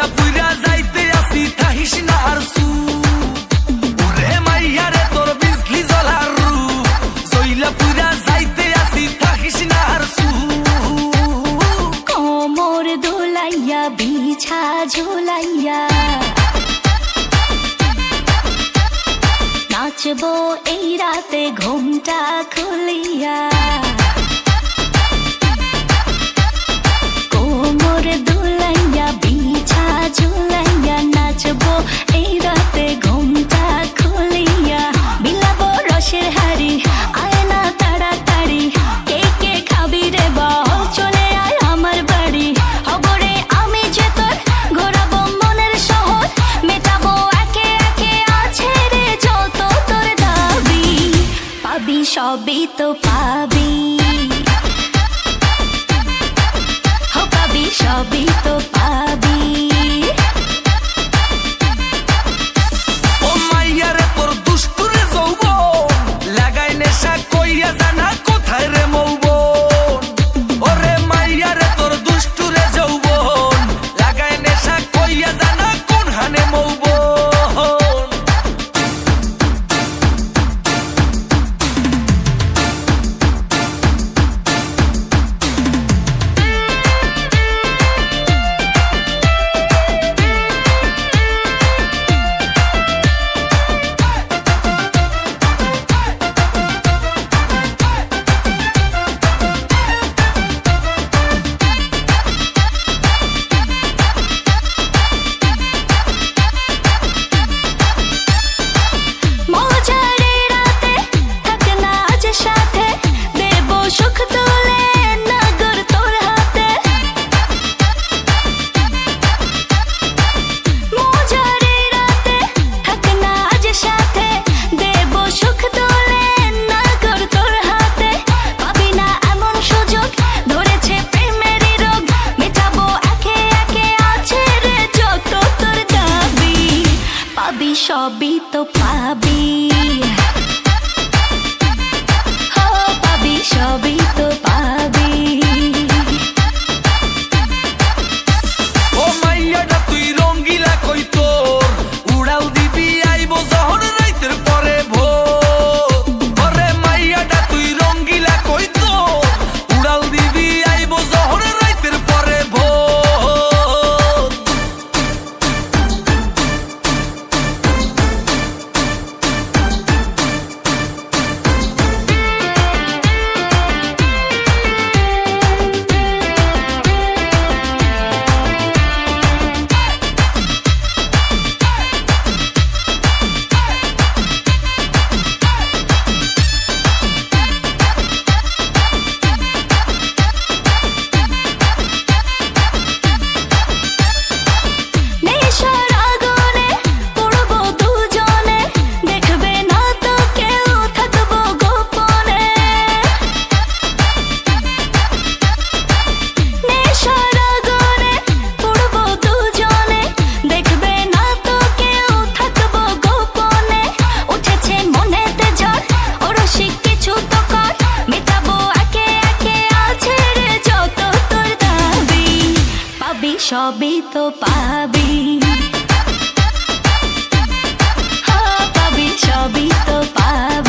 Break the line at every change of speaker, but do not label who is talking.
জইলা পুইরা যাইতে আসি থাকিস না আর সু ওরে মাইয়া রে তোর বিজলি জ্বলার রূপ জইলা পুইরা যাইতে আসি থাকিস না আর সু
কোমর দোলাইয়া বিছা ঝোলাইয়া নাচবো এই রাতে ঘুমটা খুলিয়া কোমর দোলাইয়া বিছা ঝোলাইয়া নাচবো এই রাতে ঘুমটা খুলিয়া বিলাবো রসের হাড়ি আয় না তাড়াতাড়ি কে কে খাবি রে বল চলে আয় আমার বাড়ি হবরে আমি যে তোর ঘোরাবো মনের শহর মেটাবো একে একে আছে রে যত তোর দাবি পাবি সবই তো পাবি সবই তো পাবি
ও মাইয়া রে তোর দুষ্টুরে যৌবন লাগাই নেশা কইয়া জানা কোথায় রে মৌবন ওরে মাইয়া রে তোর দুষ্টুরে যৌবন লাগাই নেশা কইয়া জানা কোন হানে মৌবন
সবই তো পাবি হো পাবি সবই তো পাবি
ও মাইয়াটা তুই রঙ্গিলা কই তোর উড়াল দিবি আইবো যখন রাইতের পরে ভোর ওরে মাইয়াটা তুই রঙ্গিলা কই তোর উড়াল দিবি আইবো যখন রাইতের পরে ভোর
সবই তো পাবি হো পাবি সবই তো পাবি